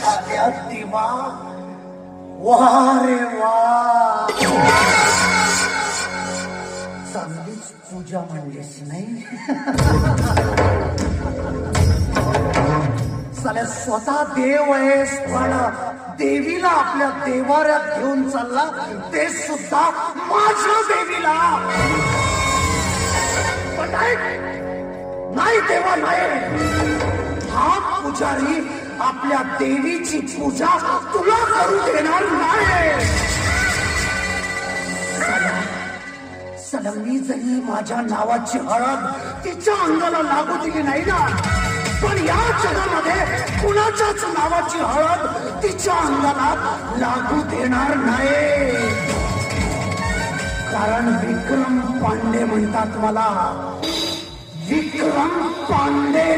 साध्या देवा वा रे वा, चांगलीच पूजा म्हणलीस नाही. साल्या स्वतः देव आहेस पण देवीला आपल्या देवाऱ्यात घेऊन चालला, ते सुद्धा माझ्या देवीला. पण नाही देवा नाही, हा पुजारी आपल्या देवीची पूजा तुला करू देणार नाही. सलंगी जरी माझ्या नावाची हळद तिच्या अंगाला लागू दिली नाही ना, पण या जगामध्ये कुणाच्याच नावाची हळद तिच्या अंगाला लागू देणार नाही. कारण विक्रम पांडे म्हणतात मला, विक्रम पांडे.